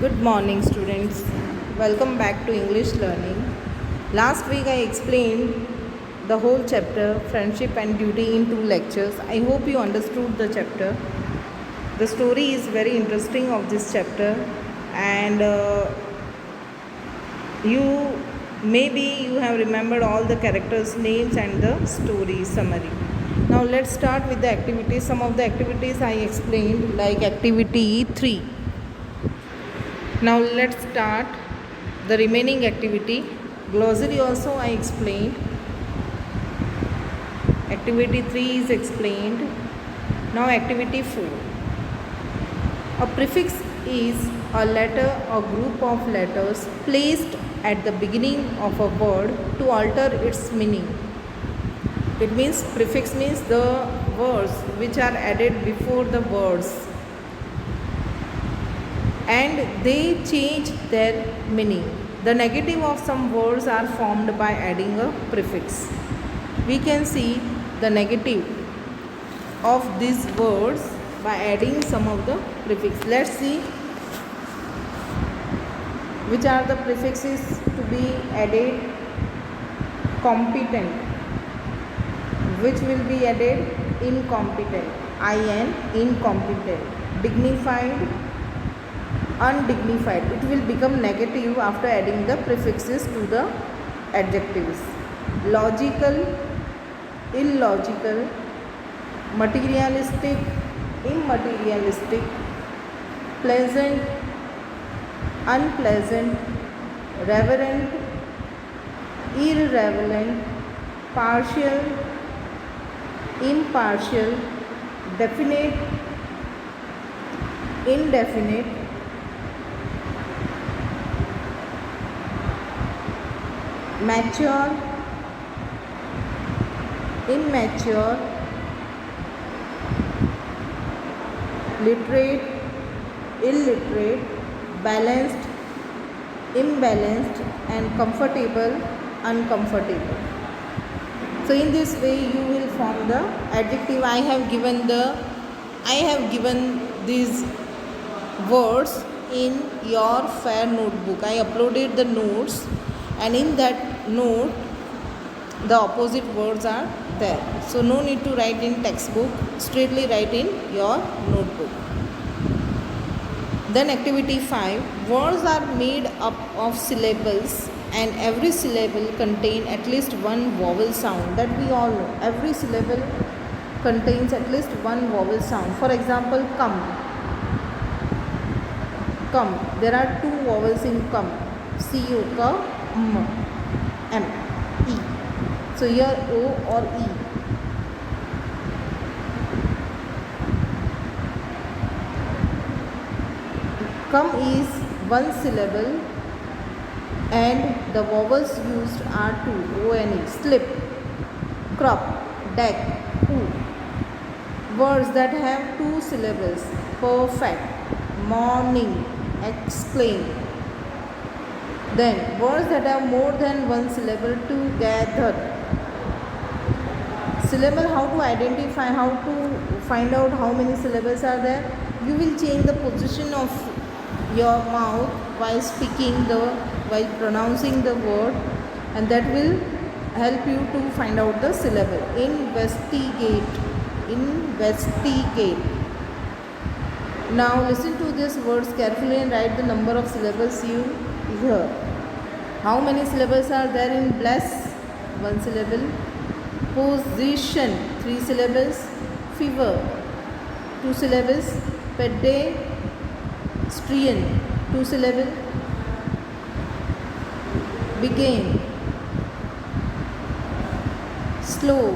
Good morning, students. Welcome back to English learning. Last week I explained the whole chapter, Friendship and Duty, in 2 lectures. I hope you understood the chapter. The story is very interesting of this chapter, and you have remembered all the characters' names and the story summary. Now let's start with the activities. Some of the activities I explained, like activity 3. Now let's start the remaining activity. Glossary also I explained. Activity 3 is explained. Now activity 4. A prefix is a letter or group of letters placed at the beginning of a word to alter its meaning. It means prefix means the words which are added before the words, and they change their meaning. The negative of some words are formed by adding a prefix. We can see the negative of these words by adding some of the prefix. Let's see which are the prefixes to be added. Competent, which will be added? Incompetent, in, incompetent. Dignified, undignified. It will become negative after adding the prefixes to the adjectives. Logical, illogical. Materialistic, immaterialistic. Pleasant, unpleasant. Reverent, irrelevant. Partial, impartial. Definite, indefinite. Mature, immature. Literate, illiterate. Balanced, imbalanced. And comfortable, uncomfortable. So in this way you will form the adjective. I have given these words in your fair notebook. I uploaded the notes, and in that note the opposite words are there. So no need to write in textbook, straightly write in your notebook. Then activity 5. Words are made up of syllables, and every syllable contains at least one vowel sound. That we all know. Every syllable contains at least one vowel sound. For example, come. Come. There are 2 vowels in come. C-O, M, E. So here O or E. Come is one syllable, and the vowels used are 2. O-N-E. Slip, crop, deck, who. Words that have 2 syllables. Perfect, morning, explain. Then words that have more than one syllable. Together. Syllable, how to identify, how to find out how many syllables are there? You will change the position of your mouth while while pronouncing the word, and that will help you to find out the syllable. Investigate, investigate. Now listen to these words carefully and write the number of syllables you hear. How many syllables are there in bless? 1 syllable. Position, 3 syllables. Fever, 2 syllables. Pedestrian, 2 syllables. Begin, slow.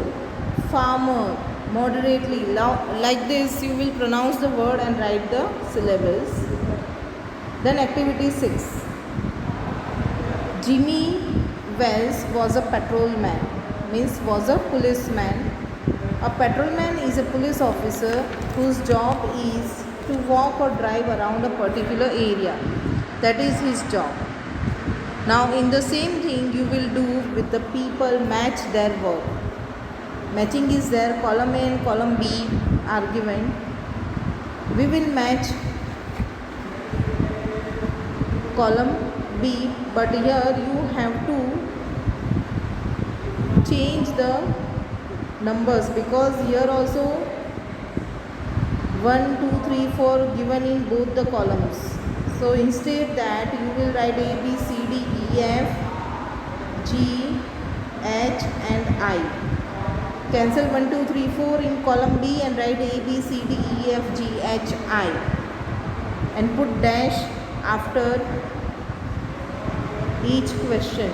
Farmer, moderately. Like this you will pronounce the word and write the syllables. Then activity 6. Jimmy Wells was a patrolman, means was a policeman. A patrolman is a police officer whose job is to walk or drive around a particular area. That is his job. Now in the same thing you will do with the people. Match their work. Matching is there. Column A and column B are given. We will match column B, but here you have to change the numbers because here also 1 2 3 4 given in both the columns. So instead that you will write A B C D E F G H and I. Cancel 1 2 3 4 in column B and write A B C D E F G H I and put dash after each question.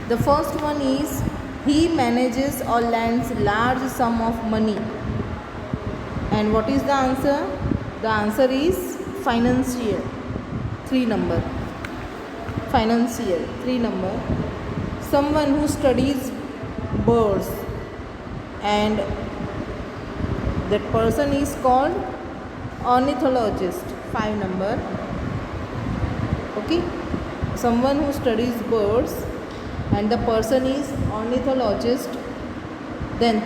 The first one is he manages or lends large sum of money. And what is the answer? The answer is financier. 3 number. Financier. 3 number. Someone who studies birds and that person is called ornithologist. 5 number. Okay. Someone who studies birds and the person is ornithologist. Then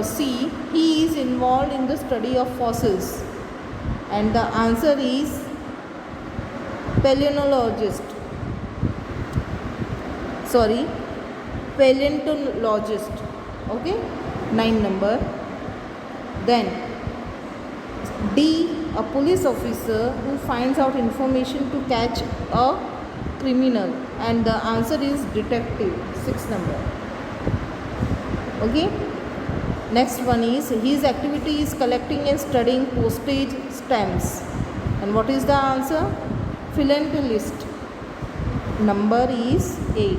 C, he is involved in the study of fossils and the answer is paleontologist. Paleontologist. Okay, 9 number. Then D, a police officer who finds out information to catch a criminal and the answer is detective. 6 number. Okay, next one is his activity is collecting and studying postage stamps and what is the answer? Philatelist. Number is 8.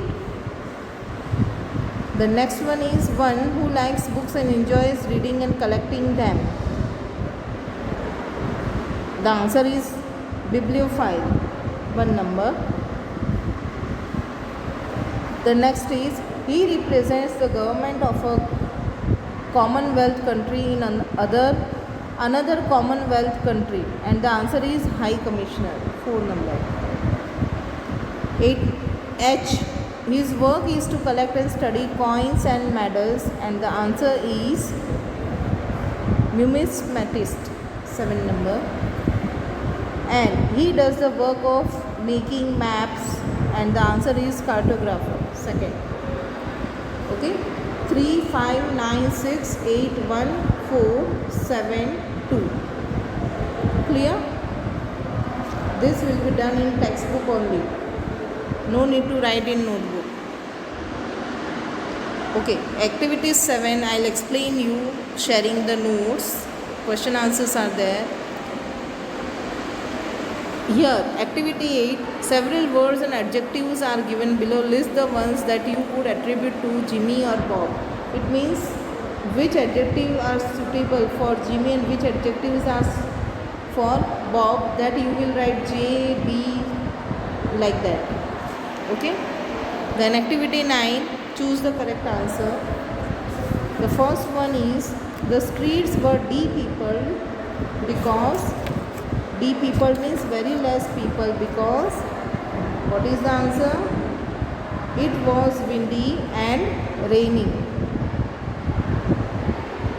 The next one is one who likes books and enjoys reading and collecting them. The answer is bibliophile. 1 number. The next is he represents the government of a Commonwealth country in another Commonwealth country and the answer is High Commissioner. 4 number. 8 H, his work is to collect and study coins and medals and the answer is numismatist. 7 number. And he does the work of making maps and the answer is cartographer. 2nd. Okay, 3 5 9 6 8 1 4 7 2. Clear? This will be done in textbook only. No need to write in notebook. Okay, activity 7 I'll explain you sharing the notes. Question answers are there. Here, activity 8, several words and adjectives are given below. List the ones that you would attribute to Jimmy or Bob. It means which adjectives are suitable for Jimmy and which adjectives are for Bob. That you will write J, B, like that. Okay. Then activity 9, choose the correct answer. The first one is the streets were de-peopled because de-people means very less people because what is the answer? It was windy and raining.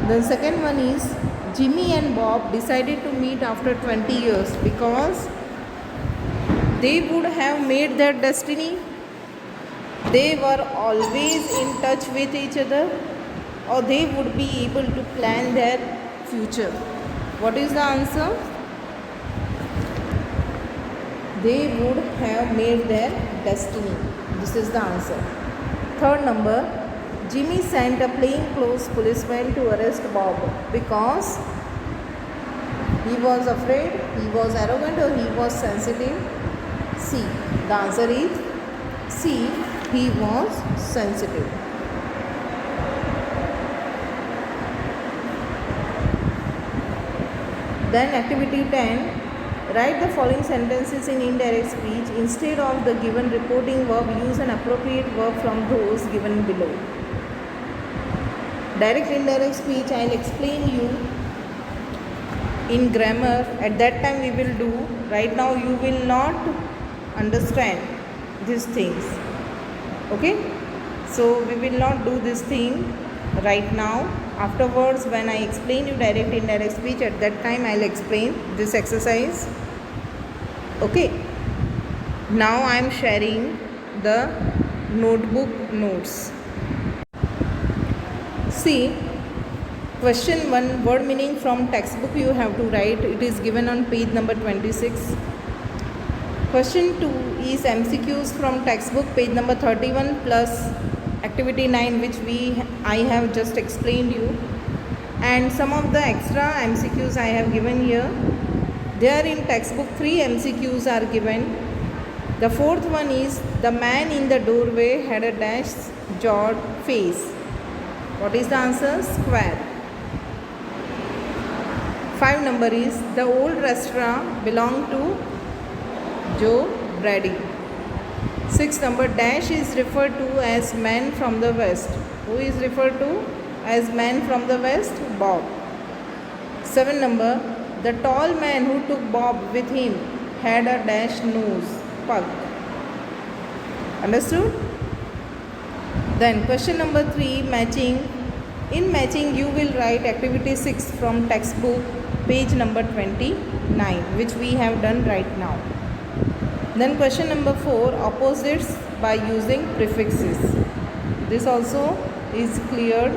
The second one is Jimmy and Bob decided to meet after 20 years because they would have made their destiny. They were always in touch with each other or they would be able to plan their future. What is the answer? They would have made their destiny. This is the answer. Third number, Jimmy sent a plainclothes policeman to arrest Bob because he was afraid, he was arrogant or he was sensitive. C. The answer is C. He was sensitive. Then activity 10. Write the following sentences in indirect speech. Instead of the given reporting verb, use an appropriate verb from those given below. Direct indirect speech I will explain you in grammar. At that time we will do. Right now you will not understand these things. Okay? So we will not do this thing right now. Afterwards, when I explain you direct indirect speech, at that time I will explain this exercise. Okay, now I am sharing the notebook notes. See, question 1, word meaning from textbook you have to write. It is given on page number 26. Question 2 is MCQs from textbook page number 31 plus activity 9 which I have just explained you, and some of the extra MCQs I have given here. There in textbook 3 MCQs are given. The fourth one is the man in the doorway had a dash jawed face. What is the answer? Square. 5 number is the old restaurant belonged to Joe Brady. 6 number, dash is referred to as man from the west. Who is referred to as man from the west? Bob. 7 number, the tall man who took Bob with him had a dash nose, pug. Understood? Then question number 3, matching. In matching you will write activity 6 from textbook page number 29 which we have done right now. Then question number 4, opposites by using prefixes. This also is cleared.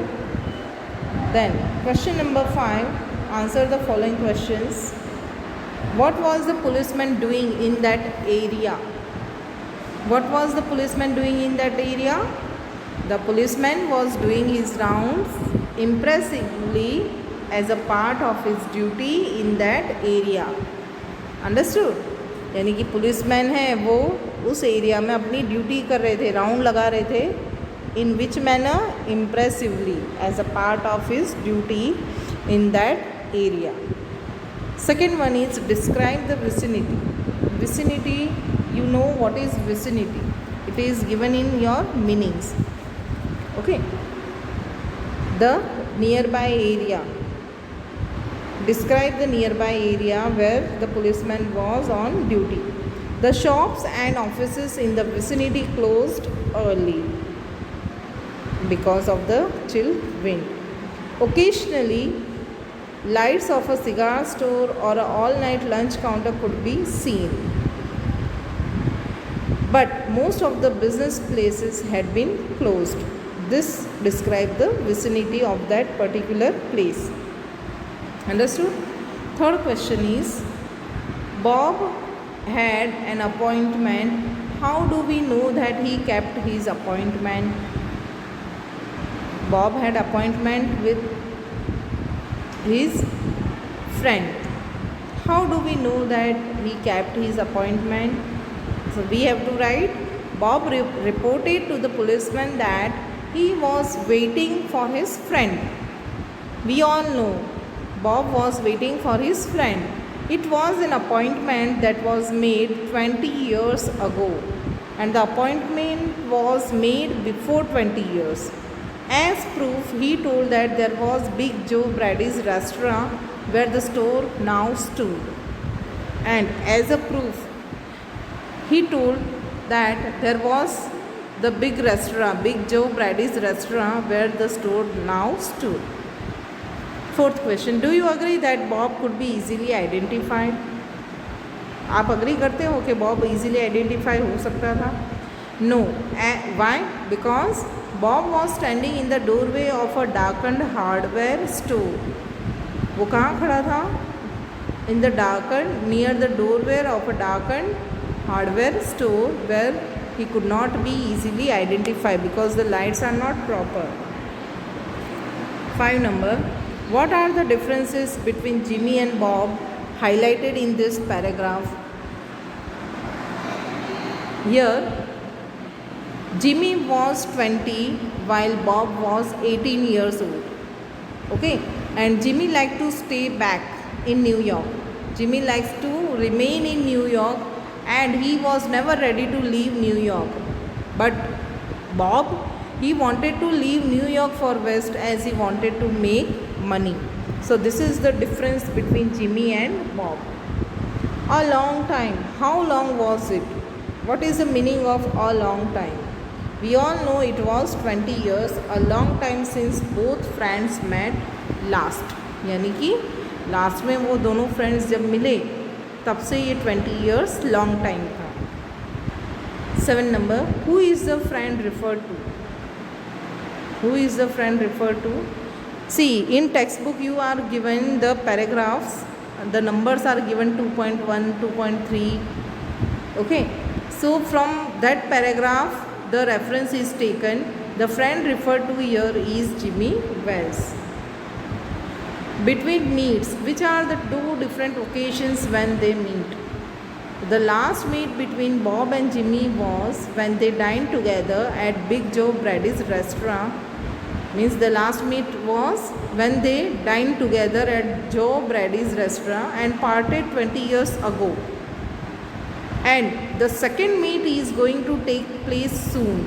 Then question number 5, answer the following questions. What was the policeman doing in that area? What was the policeman doing in that area? The policeman was doing his rounds impressively as a part of his duty in that area. Understood? यानी कि policeman है वो उस area में अपनी duty कर रहे थे, राउंड लगा रहे थे. In which manner? Impressively, as a part of his duty in that area. Second one is describe the vicinity. Vicinity, you know what is vicinity. It is given in your meanings. Okay, the nearby area. Describe the nearby area where the policeman was on duty. The shops and offices in the vicinity closed early because of the chill wind. Occasionally, lights of a cigar store or an all-night lunch counter could be seen. But most of the business places had been closed. This describes the vicinity of that particular place. Understood? Third question is, Bob had an appointment. How do we know that he kept his appointment? Bob had appointment with his friend. How do we know that he kept his appointment? So we have to write, Bob reported to the policeman that he was waiting for his friend. We all know Bob was waiting for his friend. It was an appointment that was made 20 years ago, and the appointment was made before 20 years. As proof, he told that there was Big Joe Brady's restaurant where the store now stood. And as a proof, he told that there was the big restaurant, Big Joe Brady's restaurant where the store now stood. Fourth question, do you agree that Bob could be easily identified? आप agree करते हो कि Bob easily identify हो सकता था? No. Why? Because Bob was standing in the doorway of a darkened hardware store. वो कहाँ खड़ा था? In the darkened, near the doorway of a darkened hardware store where he could not be easily identified because the lights are not proper. 5 number, what are the differences between Jimmy and Bob highlighted in this paragraph? Here Jimmy was 20 while Bob was 18 years old. Okay, and Jimmy liked to stay back in New York. Jimmy likes to remain in New York and he was never ready to leave New York. But Bob, he wanted to leave New York for West as he wanted to make money. So this is the difference between Jimmy and Bob. A long time. How long was it? What is the meaning of a long time? We all know it was 20 years, a long time since both friends met last. यानी कि last में वो दोनों friends जब मिले तब से ये 20 years लॉन्ग टाइम था. 7 number, who is the friend referred to? Who is the friend referred to? See, in textbook you are given the paragraphs, the numbers are given 2.1, 2.3. Okay, so from that paragraph the reference is taken. The friend referred to here is Jimmy Wells. Between meets, which are the two different occasions when they meet? The last meet between Bob and Jimmy was when they dined together at Big Joe Brady's restaurant. Means the last meet was when they dined together at Joe Brady's restaurant and parted 20 years ago. And the second meet is going to take place soon.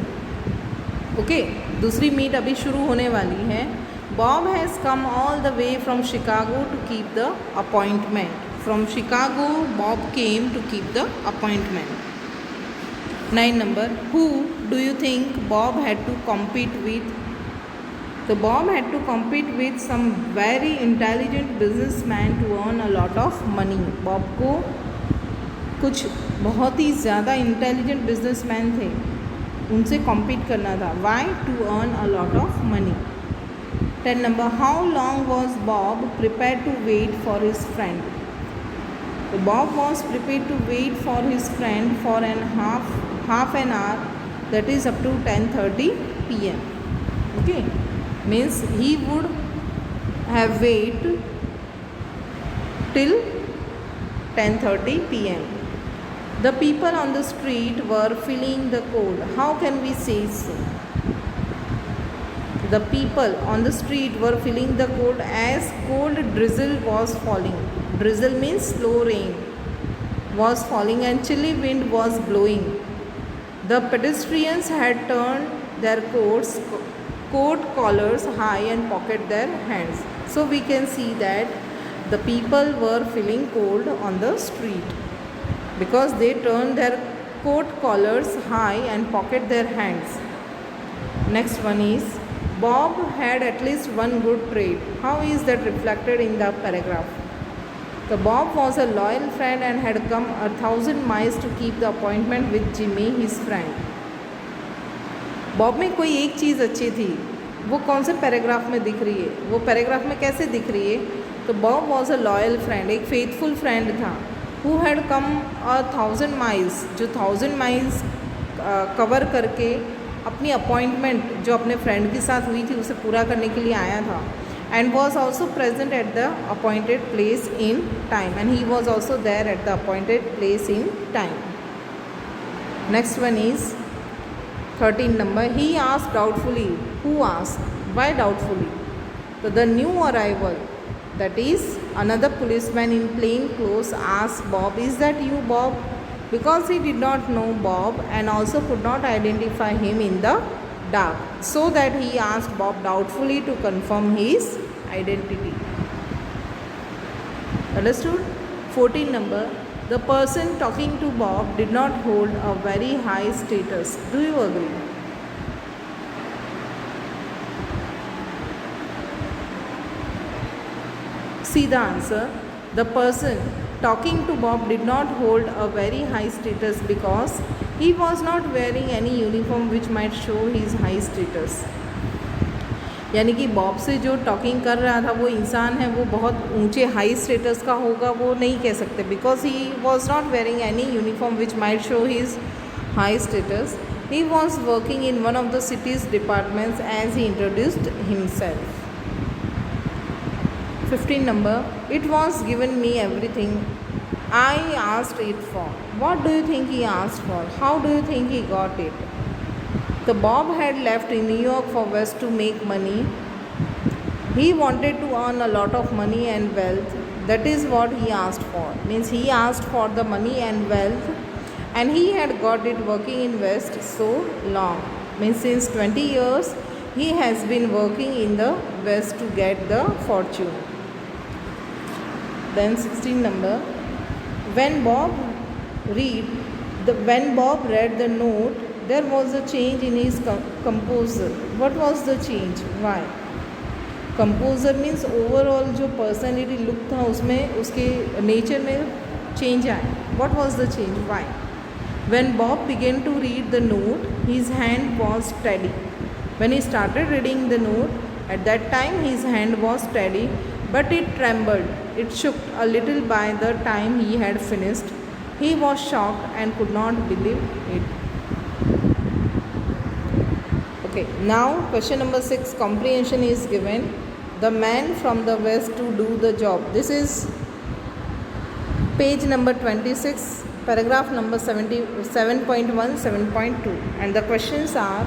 Okay, दूसरी meet अभी शुरू होने वाली है. Bob has come all the way from Chicago to keep the appointment. From Chicago, Bob came to keep the appointment. 9 number, who do you think Bob had to compete with? So Bob had to compete with some very intelligent businessman to earn a lot of money. Bob को कुछ बहुत ही ज़्यादा intelligent businessman थे, उनसे compete करना था. Why? To earn a lot of money. 10 number, how long was Bob prepared to wait for his friend? So Bob was prepared to wait for his friend for half an hour, that is up to 10:30 p.m. Okay, means he would have wait till 10:30 p.m. The people on the street were feeling the cold. How can we say so? The people on the street were feeling the cold as cold drizzle was falling. Drizzle means slow rain was falling and chilly wind was blowing. The pedestrians had turned their coat collars high and pocketed their hands. So we can see that the people were feeling cold on the street because they turned their coat collars high and pocketed their hands. Next one is, Bob had at least one good trait. How is that reflected in the paragraph? So Bob was a loyal friend and had come 1,000 miles to keep the appointment with Jimmy, his friend. Bob में कोई एक चीज़ अच्छी थी, वो कौन से paragraph में दिख रही है? वो पैराग्राफ में कैसे दिख रही है? तो Bob was a loyal friend, एक फेथफुल फ्रेंड था, who had come 1,000 miles, जो 1,000 miles कवर करके अपनी अपॉइंटमेंट जो अपने फ्रेंड के साथ हुई थी उसे पूरा करने के लिए आया था. And was also present at the appointed place in time. And he was also there at the appointed place in time. Next one is 13 number. He asked doubtfully. Who asked? Why doubtfully? So the new arrival, that is another policeman in plain clothes, asked Bob, "Is that you, Bob?" Because he did not know Bob and also could not identify him in the dark, so that he asked Bob doubtfully to confirm his identity. Understood? 14 number. The person talking to Bob did not hold a very high status. Do you agree? See the answer. The person talking to Bob did not hold a very high status because he was not wearing any uniform which might show his high status. यानी कि Bob से जो talking कर रहा था वो इंसान है, वो बहुत ऊंचे हाई स्टेटस का होगा, वो नहीं कह सकते, because he was not wearing any uniform which might show his high status. He was working in one of the cities departments as he introduced himself. 15 number. It was given me everything I asked it for. What do you think he asked for? How do you think he got it? The Bob had left in New York for West to make money. He wanted to earn a lot of money and wealth. That is what he asked for. Means he asked for the money and wealth, and he had got it working in West so long. Means since 20 years he has been working in the West to get the fortune. Then 16 number. When Bob read the note, there was a change in his composure. What was the change? Why? Composure means overall जो personality look था उसमें, उसके nature में change आया. What was the change? Why? When Bob began to read the note, his hand was steady. When he started reading the note, at that time his hand was steady, but it trembled. It shook a little by the time he had finished. He was shocked and could not believe it. Okay, now question number 6, comprehension is given. The man from the west to do the job. This is page number 26, paragraph number 7.1, 7.2, and the questions are: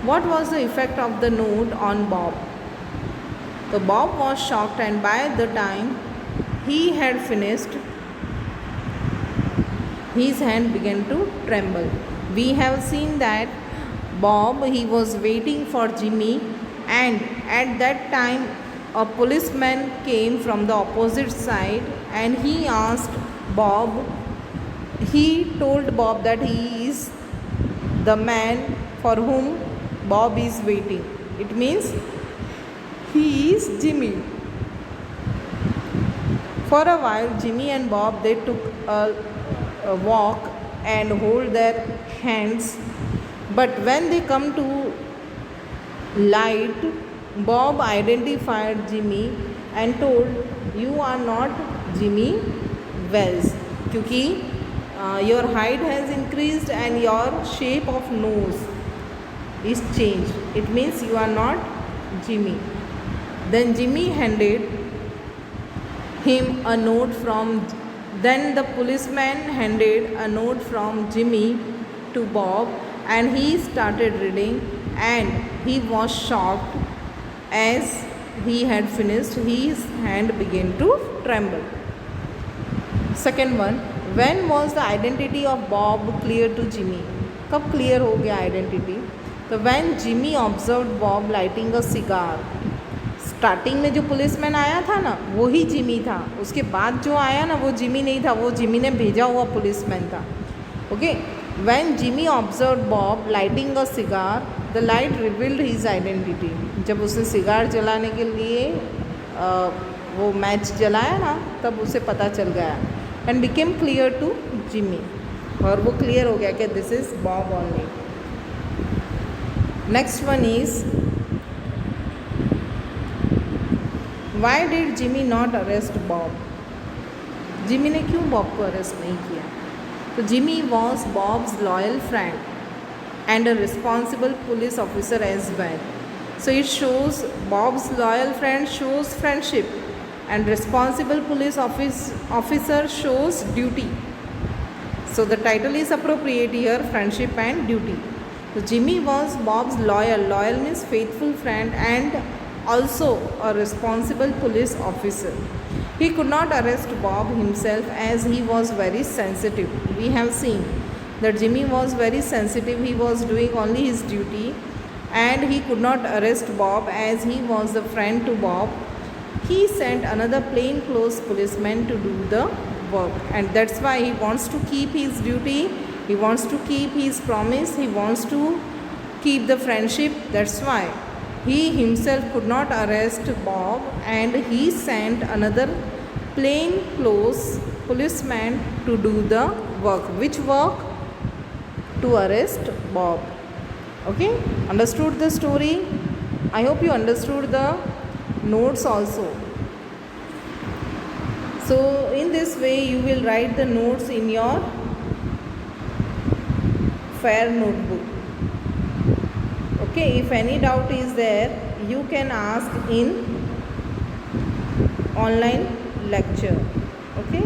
what was the effect of the note on Bob? So Bob was shocked, and by the time he had finished, his hand began to tremble. We have seen that Bob, he was waiting for Jimmy, and at that time a policeman came from the opposite side, and he asked Bob, he told Bob that he is the man for whom Bob is waiting. It means he is Jimmy. For a while Jimmy and Bob, they took a walk and hold their hands, but when they come to light, Bob identified Jimmy and told, you are not Jimmy Wells, क्योंकि your height has increased and your shape of nose is changed. It means you are not Jimmy. Then Jimmy handed him a note from, then the policeman handed a note from Jimmy to Bob, and he started reading, and he was shocked. As he had finished, his hand began to tremble. Second one, when was the identity of Bob clear to Jimmy? कब clear हो गया identity? तो when Jimmy observed Bob lighting a cigar. Starting में जो policeman आया था ना, वही जिमी था. उसके बाद जो आया ना, वो जिमी नहीं था, वो जिमी ने भेजा हुआ पुलिसमैन था. Okay, when Jimmy observe Bob lighting a cigar, the light revealed his identity. जब उसने सिगार जलाने के लिए वो मैच जलाया ना, तब उसे पता चल गया. And became clear to Jimmy, और वो क्लियर हो गया कि this is Bob only. Next one is, Why did Jimmy not arrest Bob? Jimmy ने क्यों बॉब को अरेस्ट नहीं किया? तो Jimmy was Bob's loyal friend and a responsible police officer as well. So it shows Bob's loyal friend shows friendship, and responsible police officer shows duty. So the title is appropriate here, friendship and duty. So Jimmy was Bob's loyal. Loyal means faithful friend, and also a responsible police officer. He could not arrest Bob himself as he was very sensitive. We have seen that Jimmy was very sensitive. He was doing only his duty, and he could not arrest Bob as he was a friend to Bob. He sent another plainclothes policeman to do the work, and that's why he wants to keep his duty. He wants to keep his promise. He wants to keep the friendship. That's why he himself could not arrest Bob, and he sent another plainclothes policeman to do the work. Which work? To arrest Bob. Okay, understood the story? I hope you understood the notes also. So in this way you will write the notes in your fair notebook. Okay, if any doubt is there, you can ask in online lecture. Okay,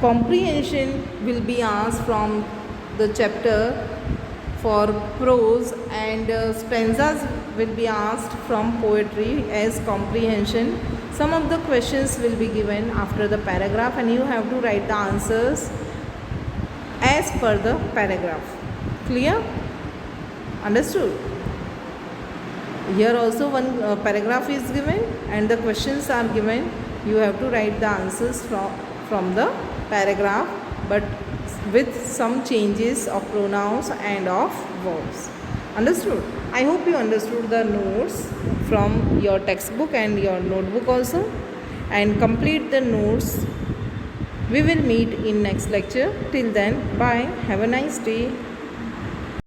comprehension will be asked from the chapter for prose, and stanzas will be asked from poetry as comprehension. Some of the questions will be given after the paragraph, and you have to write the answers as per the paragraph. Clear? Understood? Here also one paragraph is given and the questions are given. You have to write the answers from the paragraph, but with some changes of pronouns and of verbs. Understood? I hope you understood the notes from your textbook and your notebook also. and complete the notes. We will meet in next lecture. Till then, bye. Have a nice day.